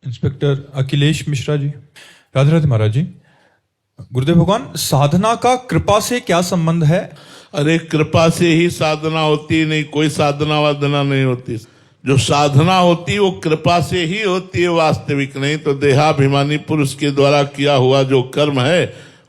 Inspector Akhilesh Mishra ji. Radhe Radhe महाराज जी। गुरुदेव भगवान, साधना का कृपा से क्या संबंध है? अरे कृपा से ही साधना होती, नहीं कोई साधना वाधना नहीं होती। जो साधना होती वो कृपा से ही होती है, वास्तविक नहीं तो देहाभिमानी पुरुष के द्वारा किया हुआ जो कर्म है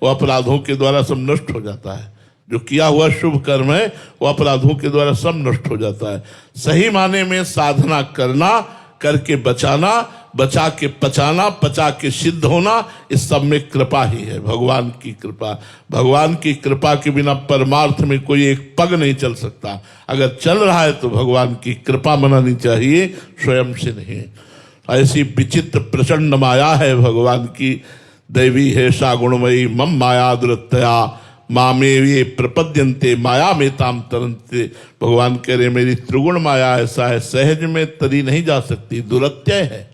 वो अपराधों के द्वारा सब नष्ट हो जाता है। जो किया हुआ शुभ कर्म है वो अपराधों के द्वारा सब नष्ट हो जाता है। सही माने में साधना करना, करके बचाना, बचा के पचाना, पचा के सिद्ध होना, इस सब में कृपा ही है, भगवान की कृपा। भगवान की कृपा के बिना परमार्थ में कोई एक पग नहीं चल सकता। अगर चल रहा है तो भगवान की कृपा मनानी चाहिए, स्वयं से नहीं। ऐसी विचित्र प्रचंड माया है भगवान की। दैवी है सा गुणमयी मम माया दुरतया मामेवे प्रपद्यन्ते माया में ताम तरन्ते। भगवान कह रहे मेरी त्रिगुण माया ऐसा है, सहज में तरी नहीं जा सकती, दुरत्यय है।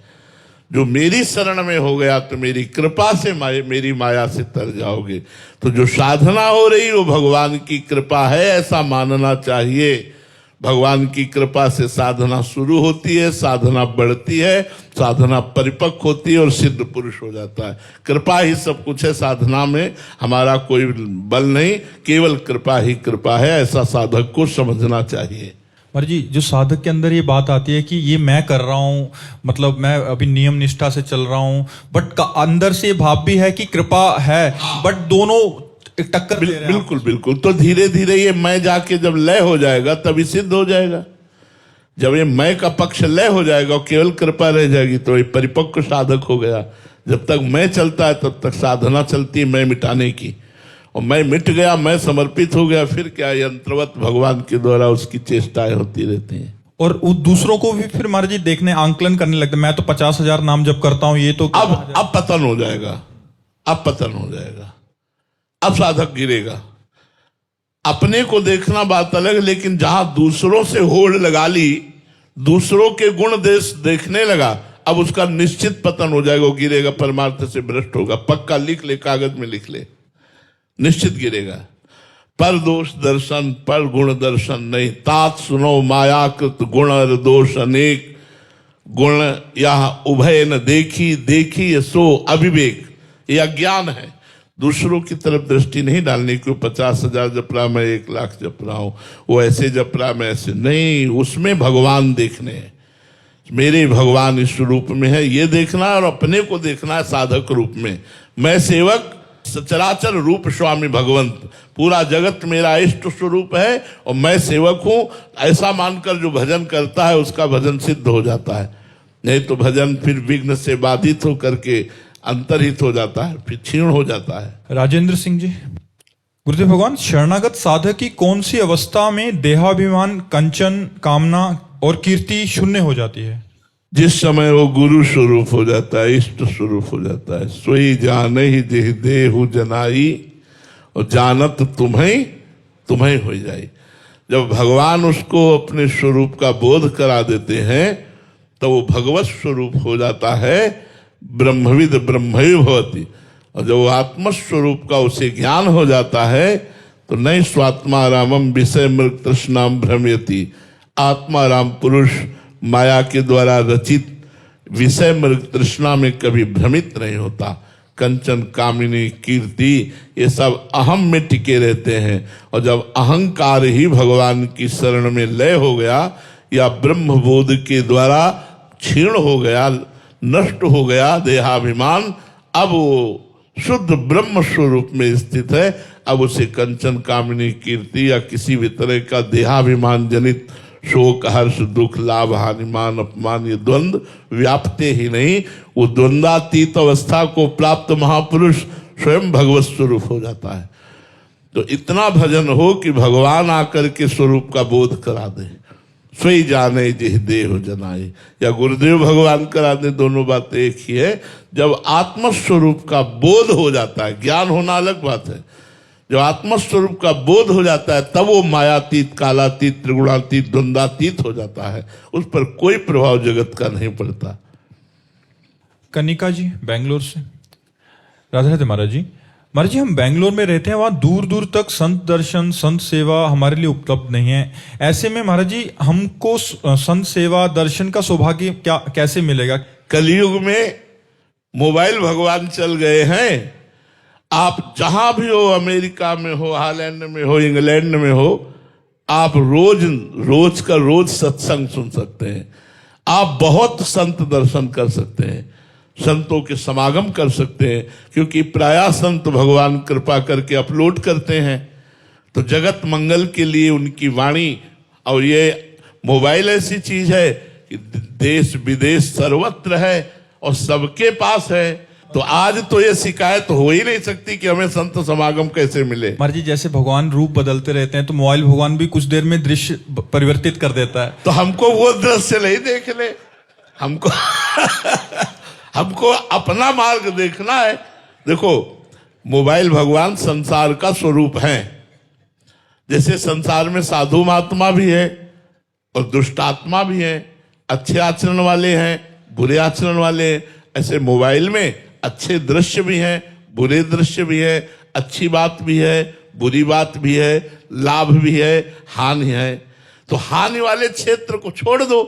जो मेरी शरण में हो गया तो मेरी कृपा से मेरी माया से तर जाओगे। तो जो साधना हो रही वो भगवान की कृपा है, ऐसा मानना चाहिए। भगवान की कृपा से साधना शुरू होती है, साधना बढ़ती है, साधना परिपक्व होती है और सिद्ध पुरुष हो जाता है। कृपा ही सब कुछ है, साधना में हमारा कोई बल नहीं, केवल कृपा ही कृपा है, ऐसा साधक को समझना चाहिए। महाराज जी, जो साधक के अंदर ये बात आती है कि ये मैं कर रहा हूँ, मतलब मैं अभी नियम निष्ठा से चल रहा हूँ, बट अंदर से भाव भी है कि कृपा है, बट दोनों एक टक्कर दे रहे हैं। बिल्कुल बिल्कुल। तो धीरे धीरे ये मैं जाके जब लय हो जाएगा तभी सिद्ध हो जाएगा। जब ये मैं का पक्ष लय हो जाएगा और केवल कृपा रह जाएगी तो ये परिपक्व साधक हो गया। जब तक मैं चलता है तब तक साधना चलती है मैं मिटाने की, और मैं मिट गया, मैं समर्पित हो गया, फिर क्या यंत्रवत भगवान के द्वारा उसकी चेष्टाएं होती रहती हैं। और दूसरों को भी फिर महाराज जी देखने, आंकलन करने लगते, मैं तो 50,000 नाम जप करता हूँ, ये तो अब पतन हो जाएगा, अब पतन हो जाएगा, अब साधक गिरेगा। अपने को देखना बात अलग, लेकिन जहां दूसरों से होड़ लगा ली, दूसरों के गुण देश देखने लगा, अब उसका निश्चित पतन हो जाएगा, वो गिरेगा, परमार्थ से भ्रष्ट होगा। पक्का लिख ले, कागज में लिख ले, निश्चित गिरेगा। पर दोष दर्शन पर गुण दर्शन नहीं, तात सुनो मायाकृत गुण और दोष अनेक। गुण यह उभय न देखी, देखी सो अविवेक। यह अज्ञान है, दूसरों की तरफ दृष्टि नहीं डालने की। 50,000 जप रहा, मैं 1,00,000 जप रहा हूं, वो ऐसे जप रहा, मैं ऐसे नहीं। उसमें भगवान देखने हैं, मेरे भगवान इस रूप में है, ये देखना है, और अपने को देखना है साधक रूप में। मैं सेवक, सचराचर रूप स्वामी भगवंत, पूरा जगत मेरा इष्ट स्वरूप है और मैं सेवक हूं। ऐसा मानकर जो भजन करता है उसका भजन सिद्ध हो जाता है। नहीं तो भजन फिर विघ्न से बाधित होकर के अंतरहित हो जाता है, फिर क्षीण हो जाता है। राजेंद्र सिंह जी। गुरुदेव भगवान, शरणागत साधक की कौन सी अवस्था में देहाभिमान, कंचन, कामना और कीर्ति शून्य हो जाती है? जिस समय वो गुरु स्वरूप हो जाता है, इष्ट स्वरूप हो जाता है। सोई जाने ही जेह देहु जनाई, और जानत तुम्हें हो जाई। जब भगवान उसको अपने स्वरूप का बोध करा देते हैं तो वो भगवत स्वरूप हो जाता है, ब्रह्मविद ब्रह्मैव भवति। और जब वो आत्मस्वरूप का उसे ज्ञान हो जाता है तो नई स्वात्मा रामम विषय मृग तृष्णाम भ्रमयति। आत्मा राम पुरुष माया के द्वारा रचित विषय मृग तृष्णा में कभी भ्रमित नहीं होता। कंचन, कामिनी, कीर्ति, ये सब अहम में टिके रहते हैं। और जब अहंकार ही भगवान की शरण में लय हो गया या ब्रह्म बोध के द्वारा क्षीण हो गया, नष्ट हो गया देहाभिमान, अब वो शुद्ध ब्रह्म स्वरूप में स्थित है। अब उसे कंचन, कामिनी, कीर्ति या किसी भी तरह का देहाभिमान जनित शोक, हर्ष, दुख, लाभ, हानिमान, अपमान, ये द्वंद्व व्यापते ही नहीं। वो द्वंद्वातीत अवस्था को प्राप्त महापुरुष स्वयं भगवत स्वरूप हो जाता है। तो इतना भजन हो कि भगवान आकर के स्वरूप का बोध करा दे। सोई जाने जिह देहु जनाई, या गुरुदेव भगवान करा दे, दोनों बातें एक ही है। जब आत्मस्वरूप का बोध हो जाता है, ज्ञान होना अलग बात है, जब आत्मस्वरूप का बोध हो जाता है तब वो मायातीत, कालातीत, त्रिगुणातीत, द्वंद्वातीत हो जाता है। उस पर कोई प्रभाव जगत का नहीं पड़ता। कनिका जी बेंगलोर से। राधे राधे महाराज जी। महाराज जी, हम बेंगलोर में रहते हैं, वहाँ दूर दूर तक संत दर्शन, संत सेवा हमारे लिए उपलब्ध नहीं है। ऐसे में महाराज जी, हमको संत सेवा दर्शन का सौभाग्य कैसे मिलेगा? कलयुग में मोबाइल भगवान चल गए हैं। आप जहां भी हो, अमेरिका में हो, हॉलैंड में हो, इंग्लैंड में हो, आप रोज का रोज सत्संग सुन सकते हैं। आप बहुत संत दर्शन कर सकते हैं, संतों के समागम कर सकते हैं, क्योंकि प्रायः संत भगवान कृपा करके अपलोड करते हैं। तो जगत मंगल के लिए उनकी वाणी, और ये मोबाइल ऐसी चीज है कि देश विदेश सर्वत्र है और सबके पास है। तो आज तो ये शिकायत हो ही नहीं सकती कि हमें संत समागम कैसे मिले। महाराज जी, जैसे भगवान रूप बदलते रहते हैं तो मोबाइल भगवान भी कुछ देर में दृश्य परिवर्तित कर देता है। तो हमको वो दृश्य नहीं देखने, हमको हमको अपना मार्ग देखना है। देखो, मोबाइल भगवान संसार का स्वरूप है। जैसे संसार में साधु महात्मा भी है और दुष्टात्मा भी है, अच्छे आचरण वाले हैं, बुरे आचरण वाले हैं। ऐसे मोबाइल में अच्छे दृश्य भी हैं, बुरे दृश्य भी है, अच्छी बात भी है, बुरी बात भी है, लाभ भी है, हानि है। तो हानि वाले क्षेत्र को छोड़ दो,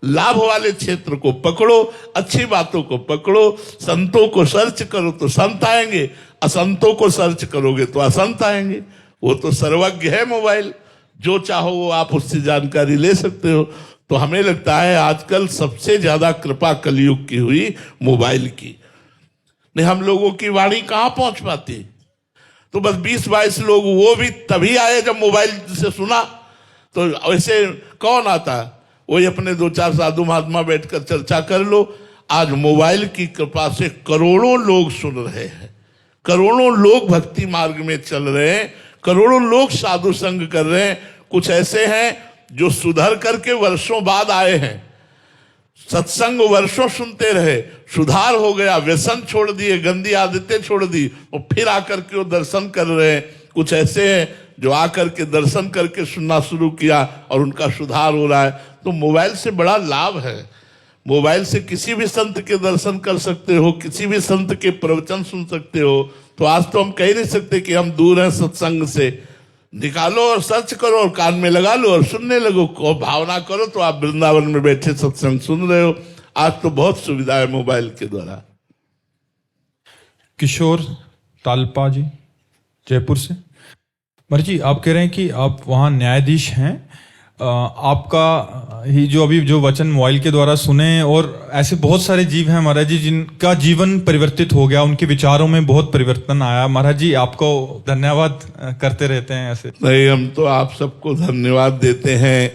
लाभ वाले क्षेत्र को पकड़ो, अच्छी बातों को पकड़ो। संतों को सर्च करो तो संत आएंगे, असंतों को सर्च करोगे तो असंत आएंगे। वो तो सर्वज्ञ है मोबाइल, जो चाहो वो आप उससे जानकारी ले सकते हो। तो हमें लगता है आजकल सबसे ज्यादा कृपा कलयुग की हुई मोबाइल की। नहीं, हम लोगों की वाणी कहां पहुंच पाती? तो बस 20-22 लोग, वो भी तभी आए जब मोबाइल से सुना। तो वैसे कौन आता? वही अपने 2-4 साधु महात्मा बैठकर चर्चा कर लो। आज मोबाइल की कृपा से करोड़ों लोग सुन रहे हैं, करोड़ों लोग भक्ति मार्ग में चल रहे हैं, करोड़ों लोग साधु संग कर रहे हैं। कुछ ऐसे हैं जो सुधर करके वर्षों बाद आए हैं, सत्संग वर्षों सुनते रहे, सुधार हो गया, व्यसन छोड़ दिए, गंदी आदतें छोड़ दी, और फिर आकर के वो दर्शन कर रहे हैं। कुछ ऐसे हैं जो आकर के दर्शन करके सुनना शुरू किया और उनका सुधार हो रहा है। तो मोबाइल से बड़ा लाभ है। मोबाइल से किसी भी संत के दर्शन कर सकते हो, किसी भी संत के प्रवचन सुन सकते हो। तो आज तो हम कह नहीं सकते कि हम दूर हैं सत्संग से। निकालो और सर्च करो और कान में लगा लो और सुनने लगो, और भावना करो तो आप वृंदावन में बैठे सत्संग सुन रहे हो। आज तो बहुत सुविधा है मोबाइल के द्वारा। किशोर तालपा जी, जयपुर से। महाराज जी, आप कह रहे हैं कि आप वहाँ न्यायाधीश हैं। आपका ही जो अभी जो वचन मोबाइल के द्वारा सुने, और ऐसे बहुत सारे जीव हैं महाराज जी जिनका जीवन परिवर्तित हो गया, उनके विचारों में बहुत परिवर्तन आया। महाराज जी, आपको धन्यवाद करते रहते हैं ऐसे। नहीं, हम तो आप सबको धन्यवाद देते हैं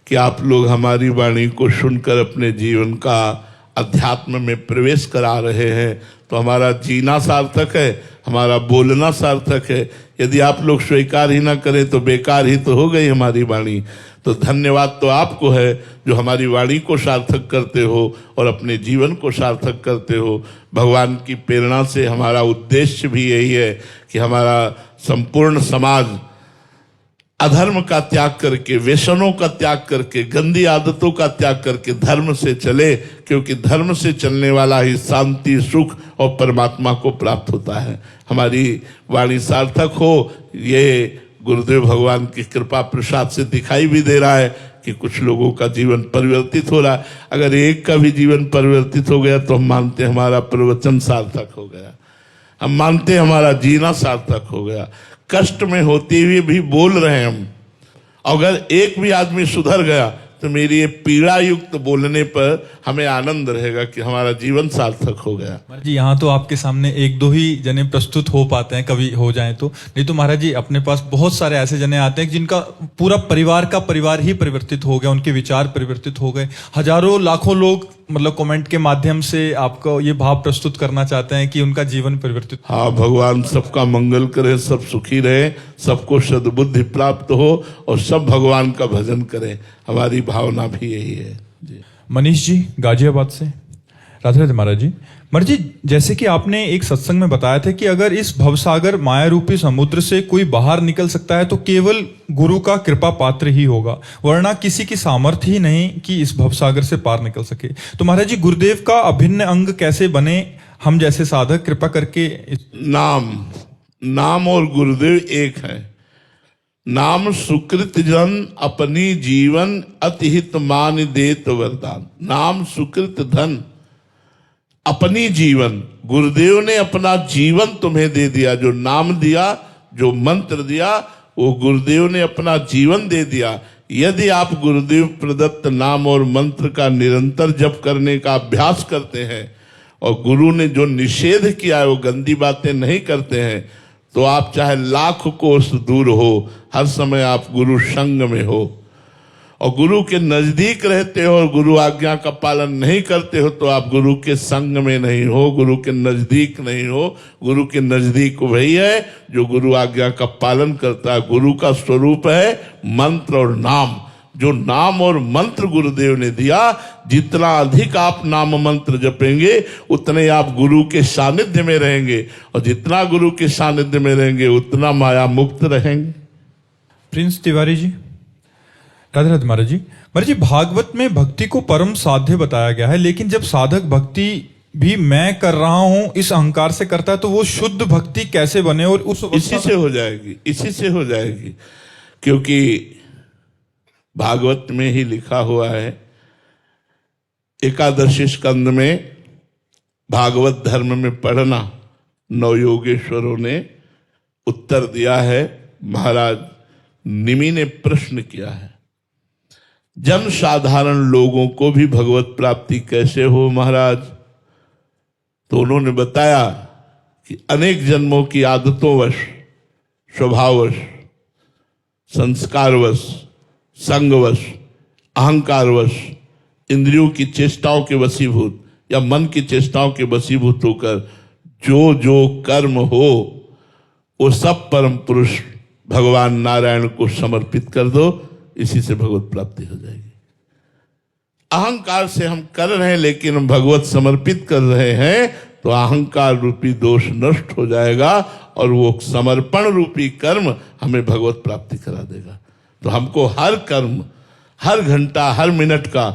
कि आप लोग हमारी वाणी को सुनकर अपने जीवन का अध्यात्म में प्रवेश करा रहे हैं। तो हमारा जीना सार्थक है, हमारा बोलना सार्थक है। यदि आप लोग स्वीकार ही ना करें तो बेकार ही तो हो गई हमारी वाणी। तो धन्यवाद तो आपको है जो हमारी वाणी को सार्थक करते हो और अपने जीवन को सार्थक करते हो। भगवान की प्रेरणा से हमारा उद्देश्य भी यही है कि हमारा संपूर्ण समाज अधर्म का त्याग करके, व्यसनों का त्याग करके, गंदी आदतों का त्याग करके धर्म से चले, क्योंकि धर्म से चलने वाला ही शांति, सुख और परमात्मा को प्राप्त होता है। हमारी वाणी सार्थक हो, ये गुरुदेव भगवान की कृपा प्रसाद से दिखाई भी दे रहा है कि कुछ लोगों का जीवन परिवर्तित हो रहा है। अगर एक का भी जीवन परिवर्तित हो गया तो हम मानते हैं हमारा प्रवचन सार्थक हो गया, हम मानते हैं हमारा जीना सार्थक हो गया। कष्ट में होते हुए भी बोल रहे हैं हम। अगर एक भी आदमी सुधर गया तो मेरी ये पीड़ा युक्त बोलने पर हमें आनंद रहेगा कि हमारा जीवन सार्थक हो गया। महाराज जी, यहाँ तो आपके सामने 1-2 ही जने प्रस्तुत हो पाते हैं, कभी हो जाए तो। नहीं तो महाराज जी, अपने पास बहुत सारे ऐसे जने आते हैं जिनका पूरा परिवार का परिवार ही परिवर्तित हो गया, उनके विचार परिवर्तित हो गए। हजारों लाखों लोग मतलब कमेंट के माध्यम से आपको ये भाव प्रस्तुत करना चाहते हैं कि उनका जीवन परिवर्तित। हाँ, भगवान सबका मंगल करे, सब सुखी रहे, सबको सद्बुद्धि प्राप्त हो और सब भगवान का भजन करें। हमारी भावना भी यही है जी। मनीष जी, गाजियाबाद से। राधे राधे महाराज जी। महाराज जी, जैसे कि आपने एक सत्संग में बताया था कि अगर इस भवसागर माया रूपी समुद्र से कोई बाहर निकल सकता है तो केवल गुरु का कृपा पात्र ही होगा, वरना किसी की सामर्थ्य ही नहीं कि इस भवसागर से पार निकल सके। तो महाराज जी, गुरुदेव का अभिन्न अंग कैसे बने हम जैसे साधक, कृपा करके। नाम और गुरुदेव एक है। नाम सुकृत जन अपनी जीवन अतिहित मान देत वरदान। नाम सुकृत धन, अपनी जीवन, गुरुदेव ने अपना जीवन तुम्हें दे दिया, जो नाम दिया, जो मंत्र दिया, वो गुरुदेव ने अपना जीवन दे दिया। यदि आप गुरुदेव प्रदत्त नाम और मंत्र का निरंतर जप करने का अभ्यास करते हैं और गुरु ने जो निषेध किया है वो गंदी बातें नहीं करते हैं, तो आप चाहे लाख कोस दूर हो, हर समय आप गुरु संग में हो। और गुरु के नजदीक रहते हो और गुरु आज्ञा का पालन नहीं करते हो तो आप गुरु के संग में नहीं हो, गुरु के नजदीक नहीं हो। गुरु के नजदीक वही है जो गुरु आज्ञा का पालन करता है। गुरु का स्वरूप है मंत्र और नाम। जो नाम और मंत्र गुरुदेव ने दिया, जितना अधिक आप नाम मंत्र जपेंगे उतने आप गुरु के सानिध्य में रहेंगे, और जितना गुरु के सानिध्य में रहेंगे उतना माया मुक्त रहेंगे। प्रिंस तिवारी जी, राधे राधे महाराज जी। महाराज जी, भागवत में भक्ति को परम साध्य बताया गया है, लेकिन जब साधक भक्ति भी मैं कर रहा हूं इस अहंकार से करता है तो वो शुद्ध भक्ति कैसे बने? और उस इसी से हो जाएगी, इसी से हो जाएगी, क्योंकि भागवत में ही लिखा हुआ है, एकादशी स्कंद में भागवत धर्म में पढ़ना, नवयोगेश्वरों ने उत्तर दिया है। महाराज निमि ने प्रश्न किया है, जन साधारण लोगों को भी भगवत प्राप्ति कैसे हो महाराज? तो उन्होंने बताया कि अनेक जन्मों की आदतों-वश, स्वभाववश, संस्कारवश, संगवश, अहंकारवश, इंद्रियों की चेष्टाओं के वशीभूत या मन की चेष्टाओं के वशीभूत होकर जो जो कर्म हो वो सब परम पुरुष भगवान नारायण को समर्पित कर दो, इसी से भगवत प्राप्ति हो जाएगी। अहंकार से हम कर रहे हैं लेकिन हम भगवत समर्पित कर रहे हैं तो अहंकार रूपी दोष नष्ट हो जाएगा और वो समर्पण रूपी कर्म हमें भगवत प्राप्ति करा देगा। तो हमको हर कर्म, हर घंटा, हर मिनट का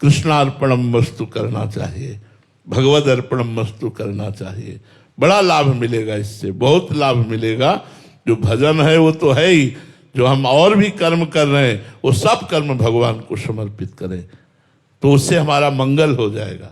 कृष्णार्पणम वस्तु करना चाहिए, भगवद अर्पणम वस्तु करना चाहिए। बड़ा लाभ मिलेगा, इससे बहुत लाभ मिलेगा। जो भजन है वो तो है ही, जो हम और भी कर्म कर रहे हैं वो सब कर्म भगवान को समर्पित करें तो उससे हमारा मंगल हो जाएगा।